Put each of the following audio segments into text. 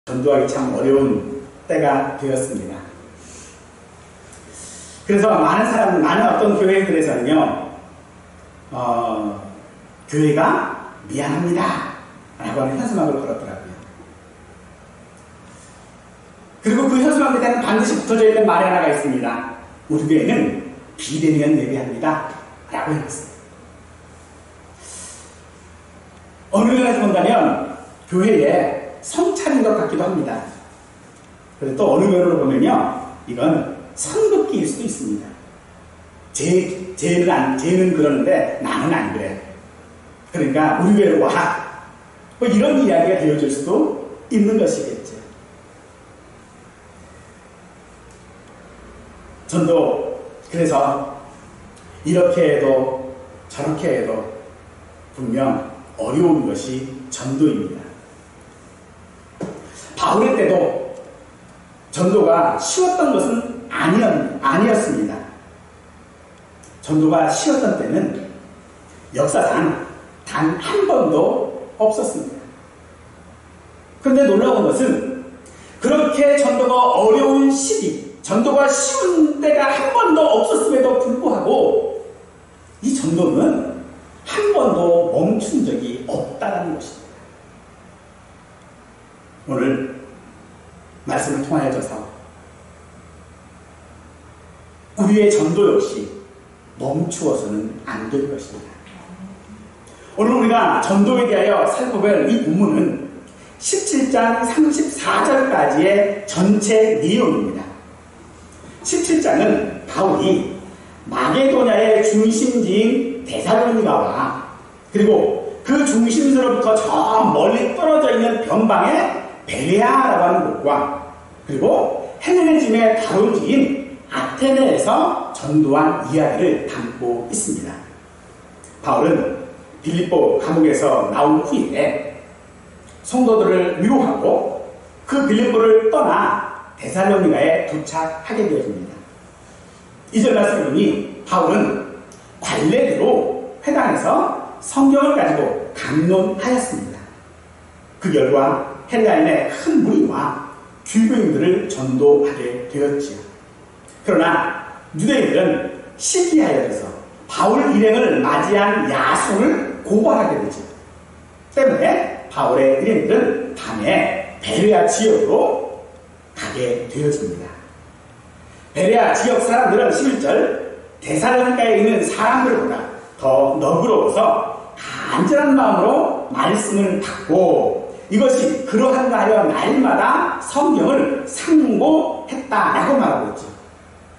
전도하기 참 어려운 때가 되었습니다. 그래서 많은 어떤 교회들에서는요, 교회가 미안합니다 라고 하는 현수막을 걸었더라고요. 그리고 그 현수막 밑에는 반드시 붙어져 있는 말이 하나가 있습니다. 우리 교회는 비대면 예배합니다 라고 해놨습니다. 어느 면에서 본다면 교회의 성찬인 것 같기도 합니다. 그런데 또 어느 면으로 보면요, 이건 선긋기일 수도 있습니다. 쟤는 그러는데 나는 안 그래. 그러니까 우리 교회로 와. 뭐 이런 이야기가 되어질 수도 있는 것이겠죠. 전도, 그래서 이렇게 해도 저렇게 해도 분명 어려운 것이 전도입니다. 바울의 때도 전도가 쉬웠던 것은 아니었습니다. 전도가 쉬웠던 때는 역사상 단 한 번도 없었습니다. 그런데 놀라운 것은 그렇게 전도가 어려운 시기, 전도가 쉬운 때가 한 번도 없었음에도 불구하고 이 전도는 한 번도 멈춘 적이 없다는 것입니다. 오늘 말씀을 통하여져서 우리의 전도 역시 멈추어서는 안 될 것입니다. 오늘 우리가 전도에 대하여 살펴볼 이 본문은 17장 34절까지의 전체 내용입니다. 17장은 바울이 마게도냐의 중심지인 데살로니가와 그리고 그 중심지로부터 저 멀리 떨어져 있는 변방의 베레아라고 하는 곳과 그리고 헬레니즘의 다루지인 아테네에서 전도한 이야기를 담고 있습니다. 바울은 빌립보 감옥에서 나온 후에 성도들을 위로하고 그 빌립보를 떠나 데살로니가에 도착하게 되었습니다. 이절 말씀을 보니 바울은 관례대로 회당에서 성경을 가지고 강론하였습니다. 그 결과 헬라인의 큰 무리와 귀교인들을 전도하게 되었지요. 그러나 유대인들은 시기하여져서 바울 일행을 맞이한 야손을 고발하게 되죠. 때문에 바울의 일행들은 밤에 베레아 지역으로 가게 되어집니다. 베레아 지역 사람들은 11절 데살로니가에 있는 사람들보다 더 너그러워서 간절한 마음으로 말씀을 받고 이것이 그러한가 하여 날마다 성경을 상고했다라고 말하고 있죠.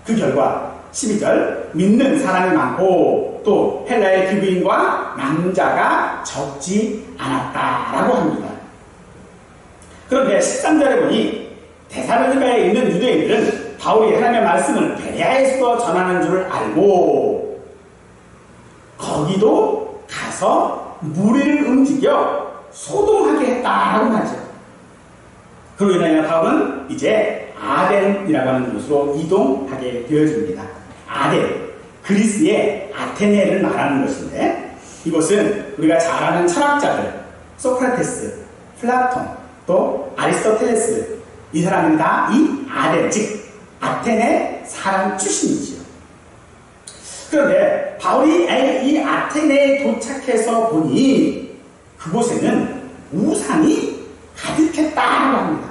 그 결과 12절 믿는 사람이 많고 또 헬라의 귀부인과 남자가 적지 않았다라고 합니다. 그런데 13절에 보니 데살로니가에 있는 유대인들은 바울이 하나님의 말씀을 베레아에서도 전하는 줄 알고 거기도 가서 무리를 움직여 소동하게 했다라고 하죠. 그로 인하여 바울은 이제 아덴이라고 하는 곳으로 이동하게 되어집니다. 아덴, 그리스의 아테네를 말하는 것인데 이곳은 우리가 잘 아는 철학자들 소크라테스, 플라톤, 또 아리스토텔레스 이 사람은 다 이 아덴, 즉 아테네 사람 출신이지요. 그런데 바울이 이 아테네에 도착해서 보니 그곳에는 우상이 가득했다고 합니다.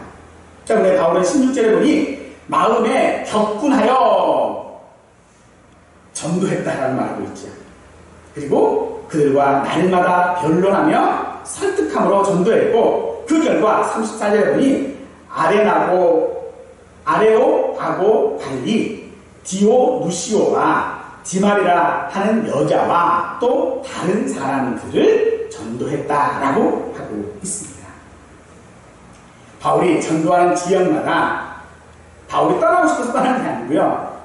자, 근데 바울은 16절에 보니 마음에 격분하여 전도했다라는 말을 하고 있죠. 그리고 그들과 날마다 변론하며 설득함으로 전도했고 그 결과 34절에 보니 아레오하고 달리 디오누시오와 디마리라 하는 여자와 또 다른 사람들을 전도했다라고 하고 있습니다. 바울이 전도하는 지역마다 바울이 떠나고 싶어서 떠나는 게 아니고요.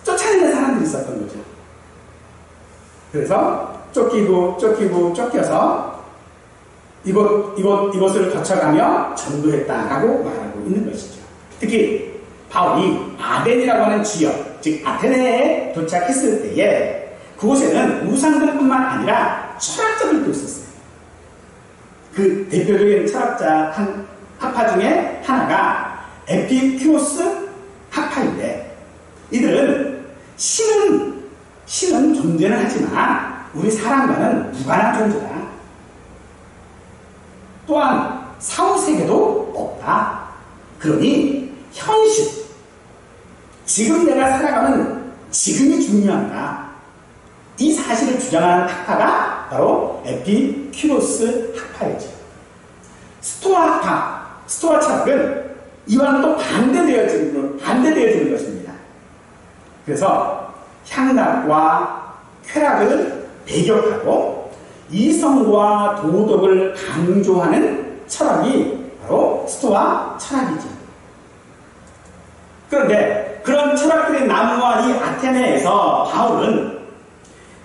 쫓아내는 사람들이 있었던 거죠. 그래서 쫓겨서 이곳을 거쳐가며 전도했다라고 말하고 있는 것이죠. 특히 바울이 아덴이라고 하는 지역, 즉 아테네에 도착했을 때에 그곳에는 우상들뿐만 아니라 철학자들도 있었어요. 그 대표적인 철학자 학파 중에 하나가 에피큐로스 학파인데, 이들은 신은 존재는 하지만 우리 사람과는 무관한 존재다. 또한 사후세계도 없다. 그러니 현실, 지금 내가 살아가는 지금이 중요하다. 이 사실을 주장하는 학파가 바로 에피큐로스 학파이죠. 스토아 학파, 스토아 철학은 이와는 또 반대되어지는 것입니다. 그래서 향락과 쾌락을 배격하고 이성과 도덕을 강조하는 철학이 바로 스토아 철학이죠. 그런데 그런 철학들이 난무한 이 아테네에서 바울은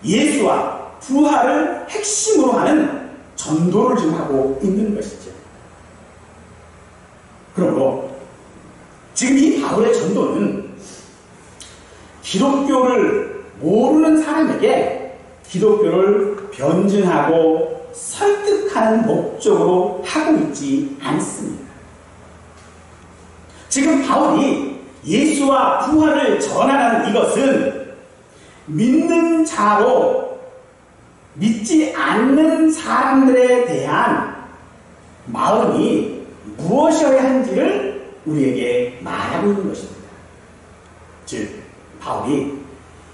예수와 부활을 핵심으로 하는 전도를 지금 하고 있는 것이죠. 그러므로 지금 이 바울의 전도는 기독교를 모르는 사람에게 기독교를 변증하고 설득하는 목적으로 하고 있지 않습니다. 지금 바울이 예수와 부활을 전하는 이것은 믿는 자로 믿지 않는 사람들에 대한 마음이 무엇이어야 하는지를 우리에게 말하고 있는 것입니다. 즉, 바울이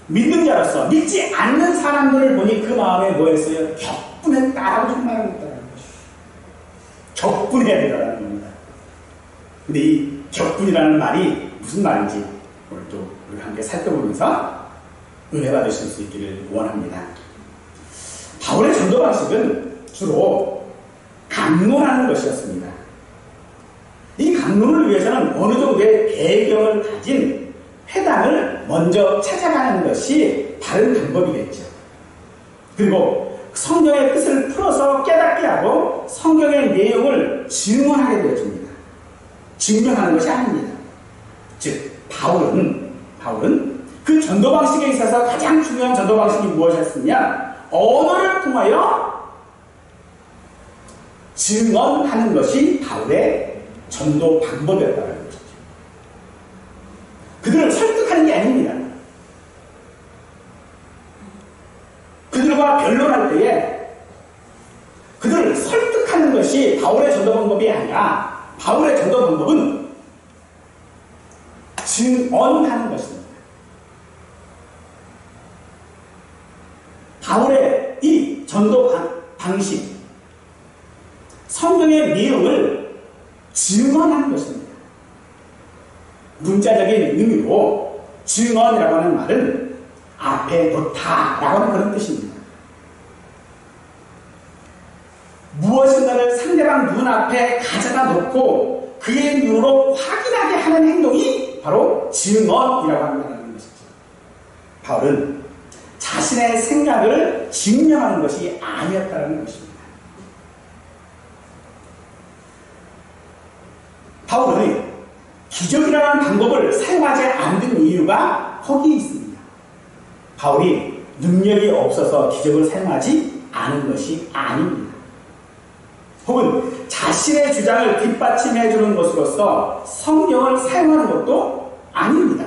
믿는 자로서 믿지 않는 사람들을 보니 그 마음에 뭐였어요? 격분했다라고 지금 말하고 있다는 것이죠. 격분해야 된다는 겁니다. 근데 이 격분이라는 말이 무슨 말인지 오늘 또 우리 함께 살펴보면서 은혜 받으실 수 있기를 원합니다. 바울의 전도 방식은 주로 강론하는 것이었습니다. 이 강론을 위해서는 어느 정도의 배경을 가진 회당을 먼저 찾아가는 것이 바른 방법이겠죠. 그리고 성경의 뜻을 풀어서 깨닫게 하고 성경의 내용을 증언하게 되어집니다. 증명하는 것이 아닙니다. 즉, 바울은 그 전도 방식에 있어서 가장 중요한 전도 방식이 무엇이었느냐? 언어를 통하여 증언하는 것이 바울의 전도 방법이었다는 것이죠. 그들을 설득하는 게 아닙니다. 그들과 변론할 때에 그들을 설득하는 것이 바울의 전도 방법이 아니라 바울의 전도 방법은 증언하는 것입니다. 바울의 이 전도 방식, 성경의 내용을 증언하는 것입니다. 문자적인 의미로 증언이라고 하는 말은 앞에 놓다라고 하는 그런 뜻입니다. 무엇인가를 상대방 눈앞에 가져다 놓고 그의 눈으로 확인하게 하는 행동이 바로 증언이라고 한다는 것이죠. 바울은 자신의 생각을 증명하는 것이 아니었다는 것입니다. 바울은 기적이라는 방법을 사용하지 않는 이유가 거기에 있습니다. 바울이 능력이 없어서 기적을 사용하지 않은 것이 아닙니다. 혹은 자신의 주장을 뒷받침해 주는 것으로서 성경을 사용하는 것도 아닙니다.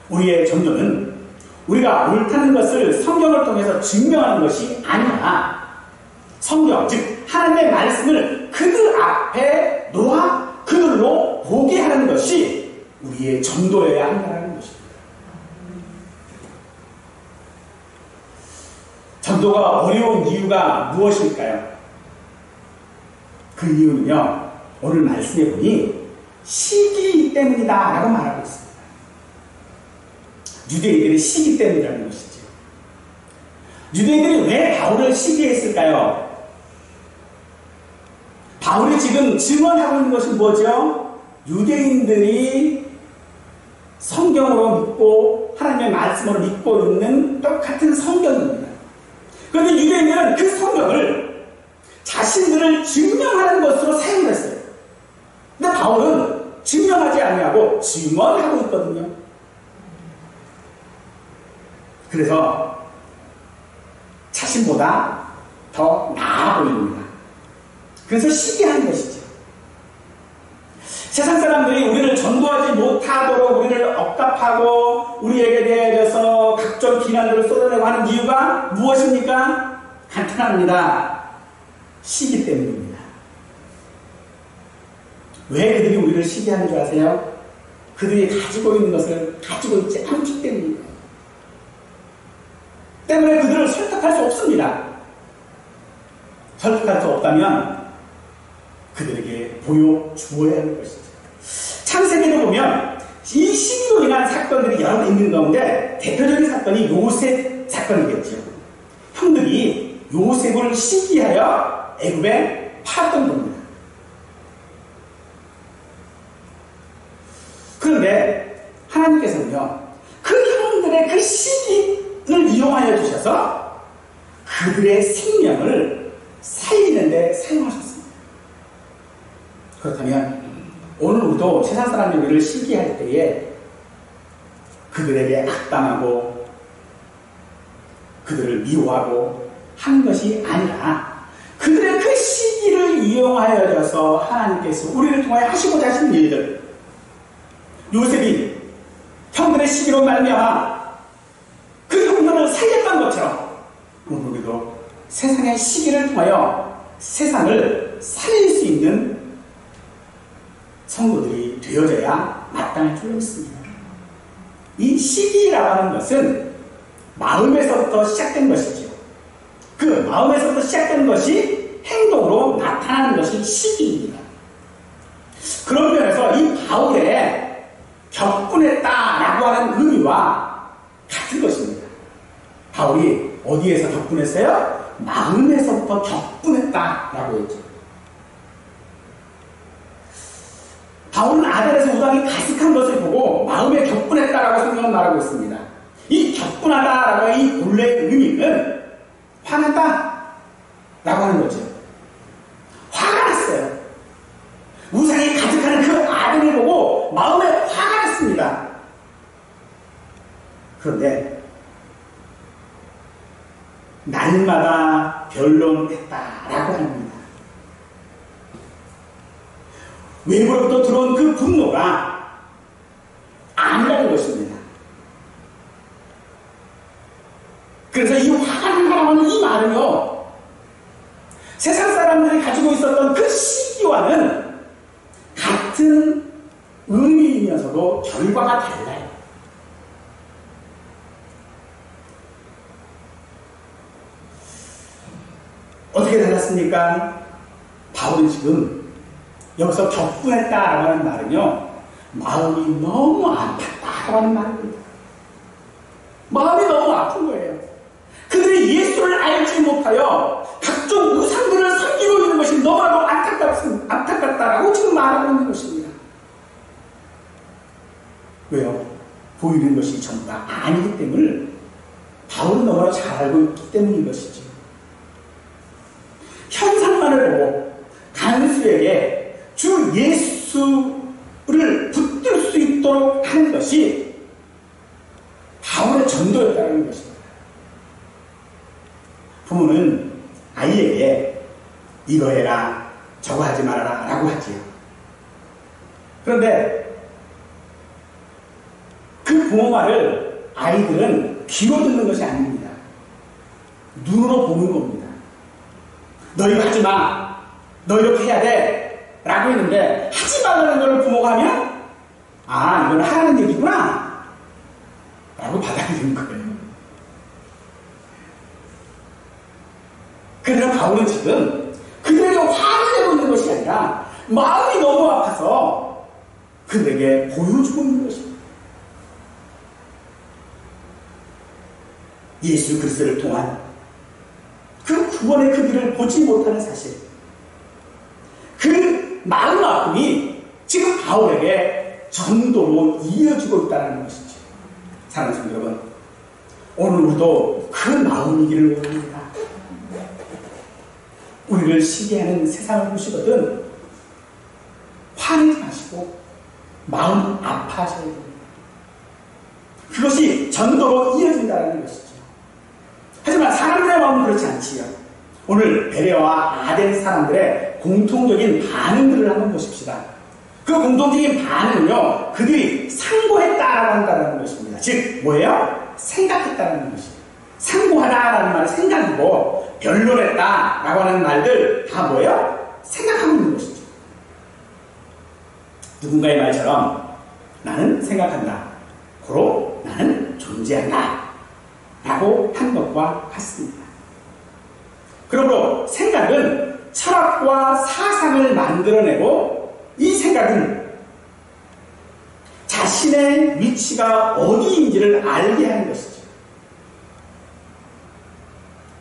우리의 전도는 우리가 옳다는 것을 성경을 통해서 증명하는 것이 아니라 성경, 즉 하나님의 말씀을 그들 앞에 놓아 그들로 보게 하는 것이 우리의 전도여야 한다는 것입니다. 전도가 어려운 이유가 무엇일까요? 그 이유는요, 오늘 말씀해 보니 시기 때문이다 라고 말하고 있습니다. 유대인들의 시기 때문이라는 것이죠. 유대인들이 왜 바울을 시기했을까요? 바울이 지금 증언하고 있는 것은 뭐죠? 유대인들이 성경으로 믿고 하나님의 말씀으로 믿고 있는 똑같은 성경입니다. 그런데 유대인들은 그 성경을 자신들을 증명하는 것으로 사용했어요. 근데 바울은 증명하지 아니하고 증언하고 있거든요. 그래서 자신보다 더 나아 보입니다. 그래서 시기하는 것이죠. 세상 사람들이 우리를 전도하지 못하도록 우리를 억압하고 우리에게 대해서 각종 비난들을 쏟아내고 하는 이유가 무엇입니까? 간단합니다. 시기 때문입니다. 왜 그들이 우리를 시기하는 줄 아세요? 그들이 가지고 있는 것을 가지고 있지 않기 때문입니다. 때문에 그들을 설득할 수 없습니다. 설득할 수 없다면 그들에게 보여주어야 하는 것이죠. 창세기를 보면 이 시기로 인한 사건들이 여러 있는 가운데 대표적인 사건이 요셉 사건이겠죠. 형들이 요셉을 시기하여 애굽에 팔았던 겁니다. 그런데 하나님께서는요, 그 형들의 그 시기를 이용하여 주셔서 그들의 생명을 살리는 데 사용하셨습니다. 그렇다면 오늘 우리도 세상 사람들이 우리를 시기할 때에 그들에게 악담하고 그들을 미워하고 하는 것이 아니라 그들의 그 시기를 이용하여서 하나님께서 우리를 통하여 하시고자 하시는 일들, 요셉이 형들의 시기로 말미암아 그 형들을 살렸던 것처럼 오늘 우리도 세상의 시기를 통하여 세상을 살릴 수 있는 성도들이 되어져야 마땅할 줄 믿습니다. 이 시기라고 하는 것은 마음에서부터 시작된 것이죠. 그 마음에서부터 시작된 것이 행동으로 나타나는 것이 시기입니다. 그런 면에서 이 바울의 격분했다라고 하는 의미와 같은 것입니다. 바울이 어디에서 격분했어요? 마음에서부터 격분했다라고 했죠. 바울은 아델에서 우당이 가득한 것을 보고 마음에 격분했다라고 성경은 말하고 있습니다. 이 격분하다라고 이 본래의 의미는 화났다라고 하는 거죠. 화가 났어요. 우상이 가득한 그 아델을 보고 마음에 화가 났습니다. 그런데 날마다 변론했다라고 합니다. 외부로부터 들어온 그 분노가 아니라는 것입니다. 그래서 이 화가 난다라고 하는 이 말은요, 세상 사람들이 가지고 있었던 그 시기와는 같은 의미이면서도 결과가 달라요. 어떻게 달랐습니까? 바울은 지금 여기서 격분했다라고 하는 말은요, 마음이 너무 아팠다라고 하는 말입니다. 마음이 너무 아픈 거예요. 그들이 예수를 알지 못하여 각종 우상들을 섬기고 있는 것이 너무나도 안타깝다라고 지금 말하고 있는 것입니다. 왜요? 보이는 것이 전부가 아니기 때문에 바울은 너무나 잘 알고 있기 때문인 것이죠. 현상만을 보고 간수에게 주 예수를 붙들 수 있도록 하는 것이 바울의 전도였다는 것입니다. 부모는 아이에게 이거 해라, 저거 하지 말아라 라고 하지요. 그런데 그 부모 말을 아이들은 귀로 듣는 것이 아닙니다. 눈으로 보는 겁니다. 너 이거 하지 마, 너 이렇게 해야 돼 라고 했는데 하지 말라는 걸 부모가 하면 아, 이건 하라는 얘기구나 라고 받아들이는 거예요. 그러나 바울은 지금 그들에게 화를 내고 있는 것이 아니라 마음이 너무 아파서 그들에게 보여주고 있는 것입니다. 예수 그리스도를 통한 그 구원의 크기를 보지 못하는 사실, 그 마음 아픔이 지금 바울에게 전도로 이어지고 있다는 것이죠. 사랑하는 성도 여러분, 오늘 우리도 그 마음이기를 원합니다. 우리를 시기하는 세상을 보시거든 화내지 마시고 마음 아파하셔야 됩니다. 그것이 전도로 이어진다는 것이죠. 하지만 사람들의 마음은 그렇지 않지요. 오늘 베레와 아덴 사람들의 공통적인 반응들을 한번 보십시다. 그 공통적인 반응은요, 그들이 상고했다라고 한다는 것입니다. 즉, 뭐예요? 생각했다는 것이에요. 상고하다라는 말은 생각이고, 변론했다라고 하는 말들 다 뭐예요? 생각하고 있는 것이죠. 누군가의 말처럼 나는 생각한다. 고로 나는 존재한다. 라고 한 것과 같습니다. 그러므로 생각은 철학과 사상을 만들어내고 이 생각은 자신의 위치가 어디인지를 알게 하는 것이죠.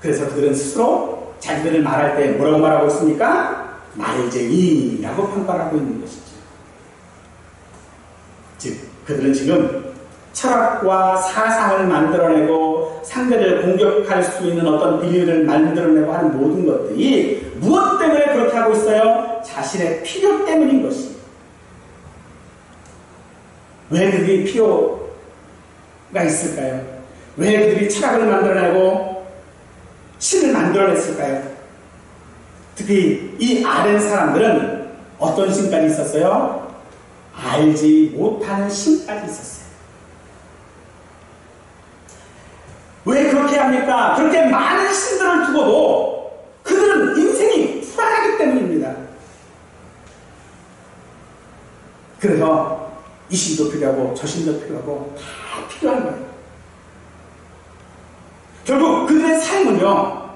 그래서 그들은 스스로 자기들을 말할 때 뭐라고 말하고 있습니까? 말쟁이라고 평가하고 있는 것이죠. 즉, 그들은 지금 철학과 사상을 만들어내고 상대를 공격할 수 있는 어떤 비리를 만들어내고 하는 모든 것들이 무엇 때문에 그렇게 하고 있어요? 자신의 필요 때문인 것입니다. 왜 그들이 필요가 있을까요? 왜 그들이 철학을 만들어내고 신을 만들어냈을까요? 특히 이 아덴 사람들은 어떤 신까지 있었어요? 알지 못하는 신까지 있었어요. 왜 그렇게 합니까? 그렇게 많은 신들을 두고도 그들은 인생이 불안하기 때문입니다. 그래서 이 신도 필요하고 저 신도 필요하고 다 필요한 거예요. 결국 그들의 삶은요,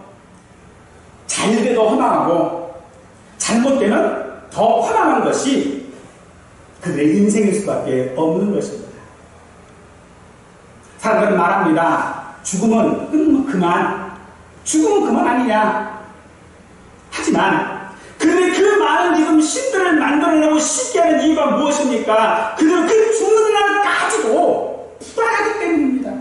잘돼도 허망하고 잘못되면 더 허망한 것이 그들의 인생일 수밖에 없는 것입니다. 사람들은 말합니다. 죽음은 그만. 죽음은 그만 아니냐. 하지만 그들의 그 많은 지금 신들을 만들어내고 쉽게 하는 이유가 무엇입니까? 그들은 그 죽는 날까지도 불안하기 때문입니다.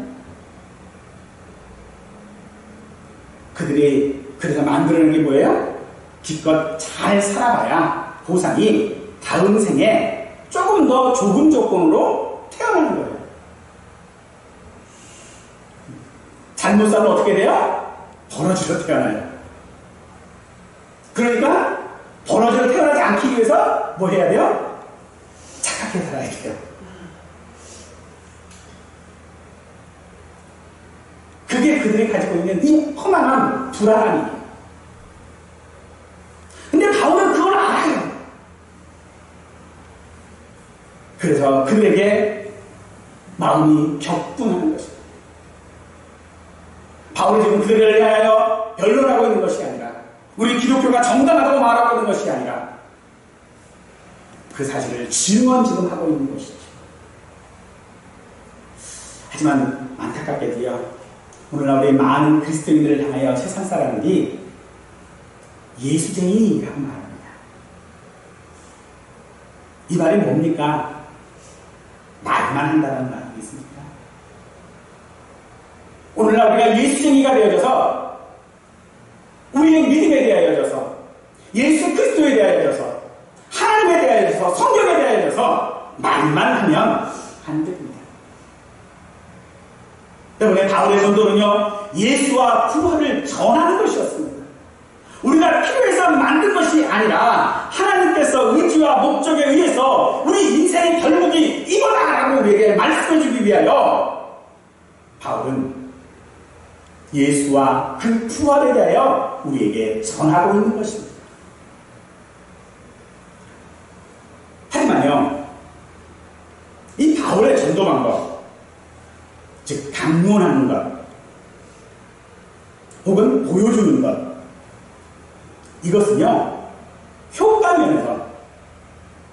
그들이 그래서 만들어낸 게 뭐예요? 기껏 잘 살아봐야 보상이 다음 생에 조금 더 좋은 조건으로 태어나는 거예요. 잘못 살면 어떻게 돼요? 버러지로 태어나요. 그러니까 버러지로 태어나지 않기 위해서 뭐 해야 돼요? 착하게 살아야 돼요. 그게 그들이 가지고 있는 이 허망한 불안함이에요. 근데 바울은 그걸 알아요. 그래서 그들에게 마음이 격분하는 것입니다. 바울이 지금 그들을 위하여 변론하고 있는 것이 아니라, 우리 기독교가 정당하다고 말하고 있는 것이 아니라, 그 사실을 증언 지금 하고 있는 것이죠. 하지만 안타깝게도요, 오늘날 우리 많은 그리스도인들을 향하여 세상 사람들이 예수쟁이라고 말합니다. 이 말이 뭡니까? 말만 한다는 말이겠습니까? 오늘날 우리가 예수쟁이가 되어져서, 우리의 믿음에 대하여져서, 예수 그리스도에 대하여져서, 하나님에 대하여져서, 성경에 대하여져서 말만 하면 안 됩니다. 때문에 바울의 전도는요, 예수와 구원을 전하는 것이었습니다. 우리가 필요해서 만든 것이 아니라 하나님께서 의지와 목적에 의해서 우리 인생의 결국이 이거다라고 우리에게 말씀해주기 위하여 바울은 예수와 그 부활에 대하여 우리에게 전하고 있는 것입니다. 하지만요, 이 바울의 전도 방법, 즉 강론하는 것, 혹은 보여주는 것, 이것은요, 효과면에서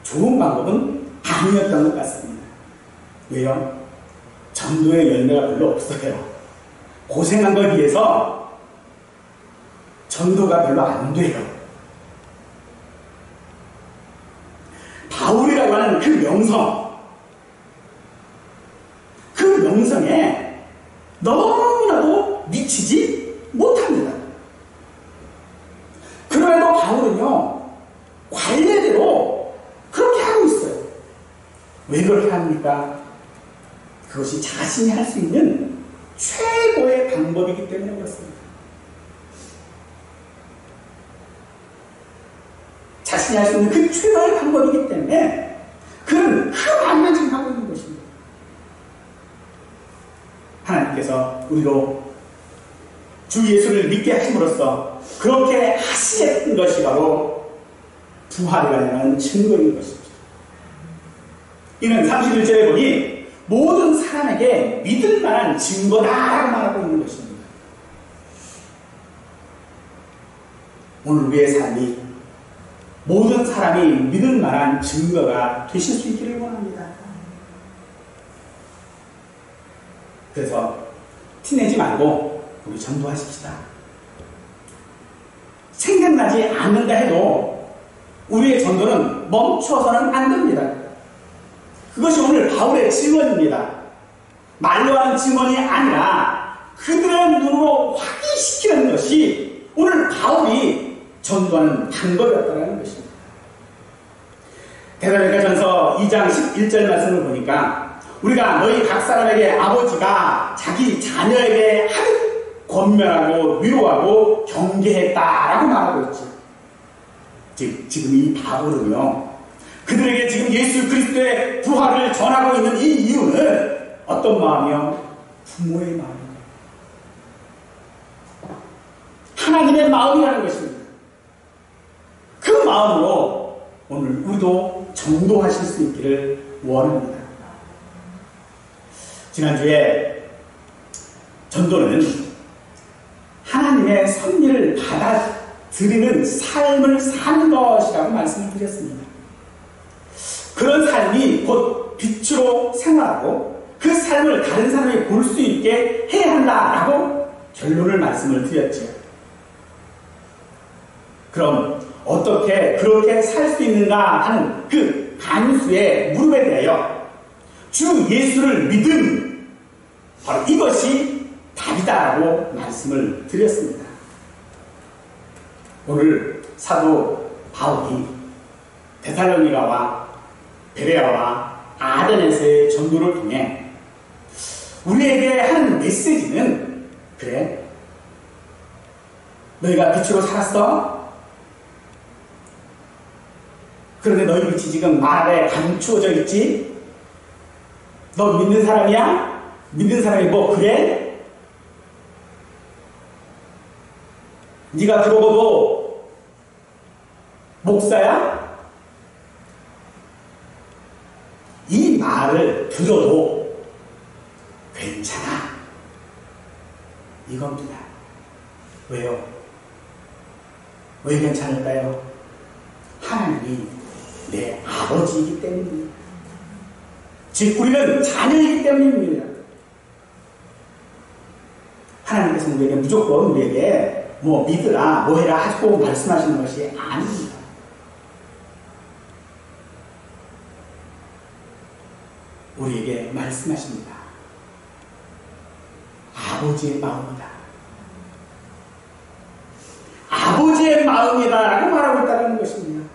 좋은 방법은 아니었던 것 같습니다. 왜요? 전도의 열매가 별로 없어요. 고생한 걸 비해서 전도가 별로 안 돼요. 바울이라고 하는 그 명성, 그 명성에 너무나도 미치지 못합니다. 그럼에도 바울은요, 관례대로 그렇게 하고 있어요. 왜 그렇게 합니까? 그것이 자신이 할 수 있는 최고의 방법이기 때문에 그렇습니다. 자신이 할 수 있는 그 최고의 방법이기 때문에 그는 그 말만 지금 하고 있는 것입니다. 하나님께서 우리로 주 예수를 믿게 하심으로써 그렇게 하시는 것이 바로 부활이라는 증거인 것입니다. 이는 31절에 보니 모든 사람에게 믿을 만한 증거다라고 말하고 있는 것입니다. 오늘 우리의 삶이 모든 사람이 믿을 만한 증거가 되실 수 있기를 원합니다. 그래서 티내지 말고 우리 전도하십시다. 생각나지 않는다 해도 우리의 전도는 멈춰서는 안 됩니다. 그것이 오늘 바울의 증언입니다. 말로 하는 증언이 아니라 그들의 눈으로 확인시키는 것이 오늘 바울이 전도하는 방법이었다는 것입니다. 데살로니가전서 2장 11절 말씀을 보니까 우리가 너희 각 사람에게 아버지가 자기 자녀에게 하듯 권면하고 위로하고 경계했다라고 말하고 있죠. 지금 이 바울은요, 그들에게 지금 예수 그리스도의 부활을 전하고 있는 이 이유는 어떤 마음이요? 부모의 마음입니다. 하나님의 마음이라는 것입니다. 그 마음으로 오늘 우리도 전도하실 수 있기를 원합니다. 지난주에 전도는 하나님의 섭리를 받아들이는 삶을 사는 것이라고 말씀을 드렸습니다. 그런 삶이 곧 빛으로 생활하고 그 삶을 다른 사람이 볼 수 있게 해야 한다라고 결론을 말씀을 드렸죠. 그럼 어떻게 그렇게 살 수 있는가 하는 그 간수의 무릎에 대하여 주 예수를 믿음, 바로 이것이 답이다라고 말씀을 드렸습니다. 오늘 사도 바울이 데살로니가와 베레아와 아덴에서의 전도를 통해 우리에게 하는 메시지는, 그래, 너희가 빛으로 살았어? 그런데 너희 빛이 지금 말에 감추어져 있지? 너 믿는 사람이야? 믿는 사람이 뭐 그래? 네가 그러고도 목사야? 이 말을 들어도 괜찮아. 이겁니다. 왜요? 왜 괜찮을까요? 하나님이 내 아버지이기 때문입니다. 즉 우리는 자녀이기 때문입니다. 하나님께서 우리에게 무조건 우리에게 뭐 믿으라 뭐 해라 하고 말씀하시는 것이 아닙니다. 우리에게 말씀하십니다. 아버지의 마음이다. 아버지의 마음이다 라고 말하고 있다는 것입니다.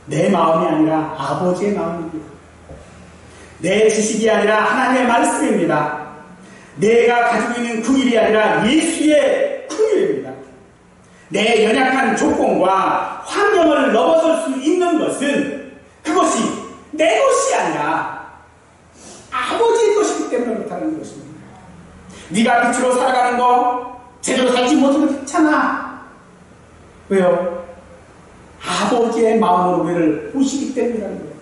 내 마음이 아니라 아버지의 마음입니다. 내 지식이 아니라 하나님의 말씀입니다. 내가 가지고 있는 긍휼이 아니라 예수의 긍휼입니다. 내 연약한 조건과 환경을 넘어설 수 있는 것은 그것이 내 것이 아니라 아버지의 것이기 때문에 그렇다는 것입니다. 네가 빛으로 살아가는 거 제대로 살지 못해도 괜찮아. 왜요? 아버지의 마음으로 우리를 보시기 때문이라는 거예요.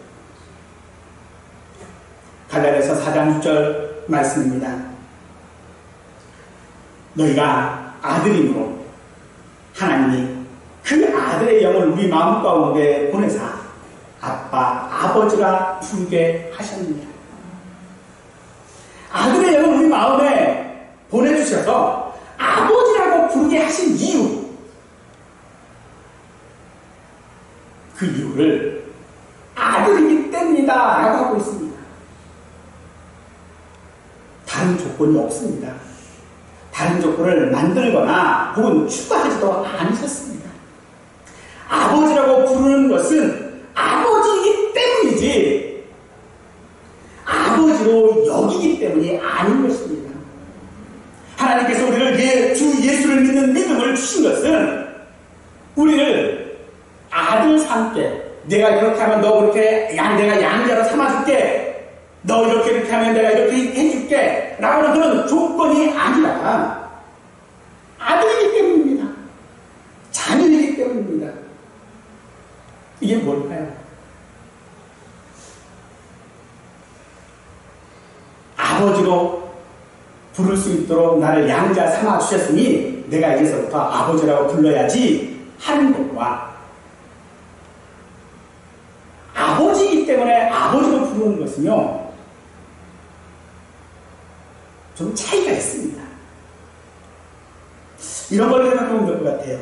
갈라디아서 4장 6절 말씀입니다. 너희가 아들임으로 하나님이 그 아들의 영을 우리 마음 가운데 보내사 아빠, 아버지라 부르게 하셨느니라. 아들의 영을 우리 마음에 보내주셔서 아버지라고 부르게 하신 이유, 그 이유를 아들이기 때문이다 라고 하고 있습니다. 다른 조건이 없습니다. 다른 조건을 만들거나 혹은 추가하지도 않으셨습니다. 아버지라고 부르는 것은 아버지이기 때문이지 아버지로 여기기 때문이 아닌 것입니다. 하나님께서 우리를 주 예수를 믿는 믿음을 주신 것은 우리를 아들 삼게. 내가 이렇게 하면 너 그렇게, 내가 양자로 삼아줄게. 너 이렇게 하면 내가 이렇게 해줄게. 라고는 그런 조건이 아니라 아들이기 때문입니다. 자녀이기 때문입니다. 이게 뭘까요? 아버지로 부를 수 있도록 나를 양자 삼아 주셨으니 내가 이제서부터 아버지라고 불러야지 하는 것과 아버지이기 때문에 아버지로 부르는 것은요, 좀 차이가 있습니다. 이런 걸 생각하면 될 것 같아요.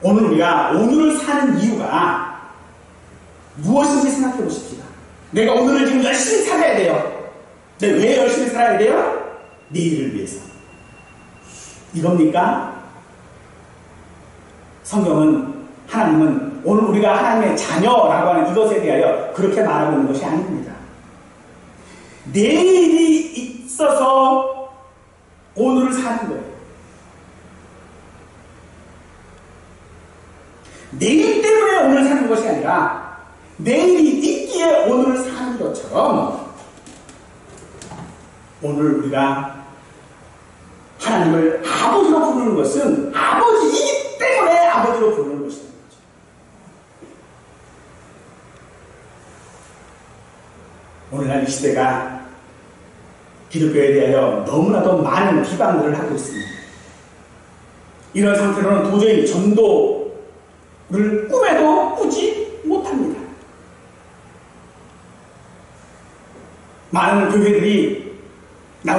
오늘 우리가 오늘을 사는 이유가 무엇인지 생각해 보십시다. 내가 오늘을 지금 열심히 살아야 돼요. 근데 왜 열심히 살아야 돼요? 내일을 위해서. 이겁니까? 성경은, 하나님은 오늘 우리가 하나님의 자녀라고 하는 이것에 대하여 그렇게 말하고 있는 것이 아닙니다. 내일이 있어서 오늘을 사는 거예요. 내일 때문에 오늘 사는 것이 아니라 내일이 있기에 오늘을 사는 것처럼 오늘 우리가 하나님을 아버지로 부르는 것은 아버지이기 때문에 아버지로 부르는 것이라는 거죠. 오늘날 이 시대가 기독교에 대하여 너무나도 많은 비방들을 하고 있습니다. 이런 상태로는 도저히 전도를 꿈에도 꾸지 못합니다. 많은 교회들이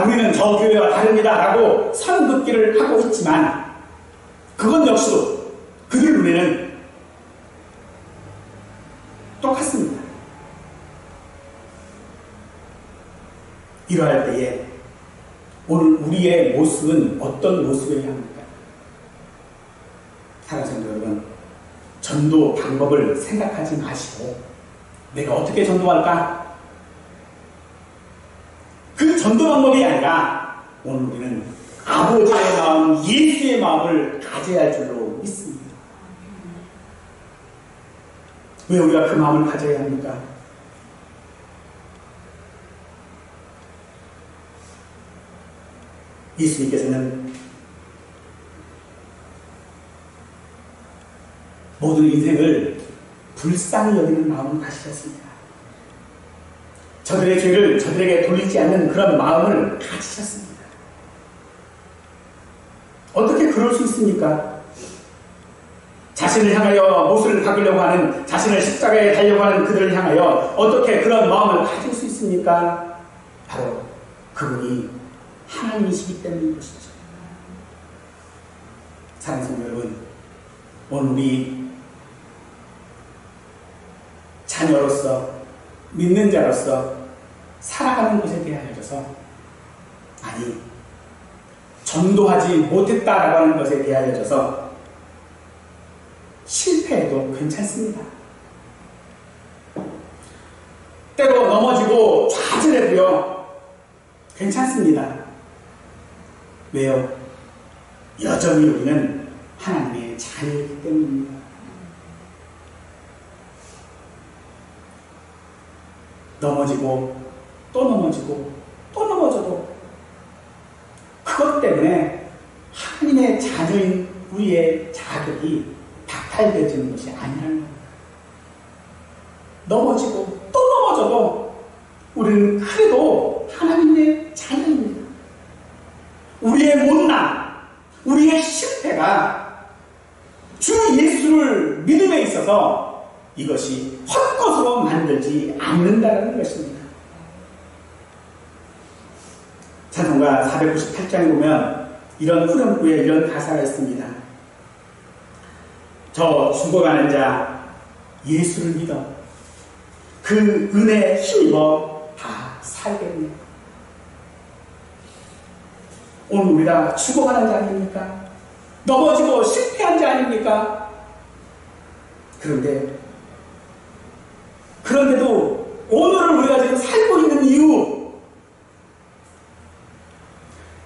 우리는 저 교회와 다릅니다 라고 선긋기를 하고 있지만 그건 역시도 그들 눈에는 똑같습니다. 이러할 때에 오늘 우리의 모습은 어떤 모습이어야 합니까? 사랑하는 성도 여러분, 전도 방법을 생각하지 마시고 내가 어떻게 전도할까? 그 전도 방법이 아니라 오늘 우리는 아버지의 마음, 예수의 마음을 가져야 할 줄로 믿습니다. 왜 우리가 그 마음을 가져야 합니까? 예수님께서는 모든 인생을 불쌍히 여기는 마음을 가지셨습니다. 저들의 죄를 저들에게 돌리지 않는 그런 마음을 가지셨습니다. 어떻게 그럴 수 있습니까? 자신을 향하여 못을 박으려고 하는, 자신을 십자가에 달려고 하는 그들을 향하여 어떻게 그런 마음을 가질 수 있습니까? 바로 그분이 하나님이시기 때문인 것이죠. 사랑하는 성도 여러분, 오늘 우리 자녀로서, 믿는 자로서 살아가는 것에 대하여서, 아니 전도하지 못했다라고 하는 것에 대하여서 실패해도 괜찮습니다. 때로 넘어지고 좌절해도요 괜찮습니다. 왜요? 여전히 우리는 하나님의 자녀이기 때문입니다. 넘어지고 또 넘어지고 또 넘어져도 그것 때문에 하나님의 자녀인 우리의 자격이 박탈되어지는 것이 아니라는 겁니다. 넘어지고 또 넘어져도 우리는 그래도 하나님의 자녀입니다. 우리의 못남, 우리의 실패가 주 예수를 믿음에 있어서 이것이 헛것으로 만들지 않는다는 것입니다. 찬송가 498장에 보면 이런 후렴구에 이런 가사가 있습니다. 저 죽어가는 자 예수를 믿어 그 은혜에 힘입어 다 살겠네. 오늘 우리가 죽어가는 자 아닙니까? 넘어지고 실패한 자 아닙니까? 그런데도 오늘을 우리가 지금 살고 있는 이유,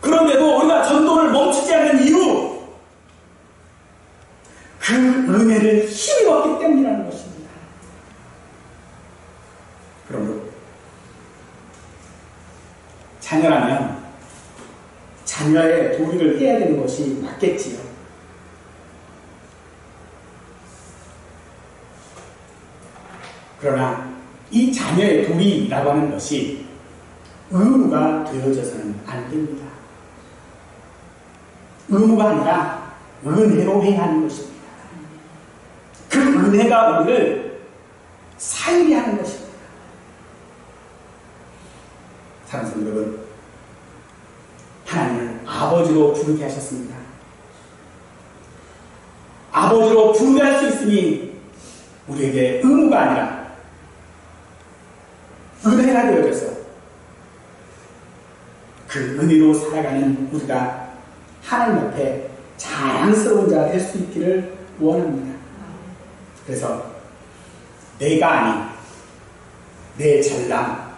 그런데도 우리가 전도를 멈추지 않는 이유, 그 은혜를 힘입었기 때문입니다. 자녀라면 자녀의 도리를 해야 되는 것이 맞겠지요. 그러나 이 자녀의 도리라고 하는 것이 의무가 되어져서는 안 됩니다. 의무가 아니라 은혜로 행하는 것입니다. 그 은혜가 우리를 살게 하는 것입니다. 사랑하는 성도 여러분, 하나님을 아버지로 부르게 하셨습니다. 아버지로 부르게 할 수 있으니 우리에게 의무가 아니라 은혜가 되어져서 그 은혜로 살아가는 우리가 하나님 앞에 자랑스러운 자가 될 수 있기를 원합니다. 그래서 내가 아닌 내 잘남,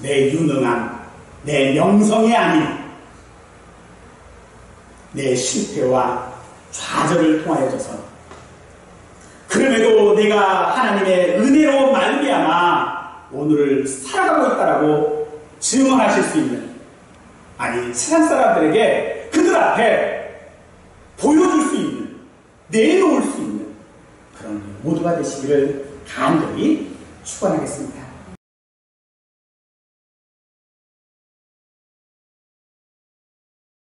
내 유능함, 내 명성이 아닌 내 실패와 좌절을 통하여져서 그럼에도 내가 하나님의 은혜로 말미암아 오늘을 살아가고 있다라고 증언하실 수 있는, 아니 세상 사람들에게 그들 앞에 보여줄 수 있는, 내놓을 수 있는 그런 모두가 되시기를 간절히 축원하겠습니다.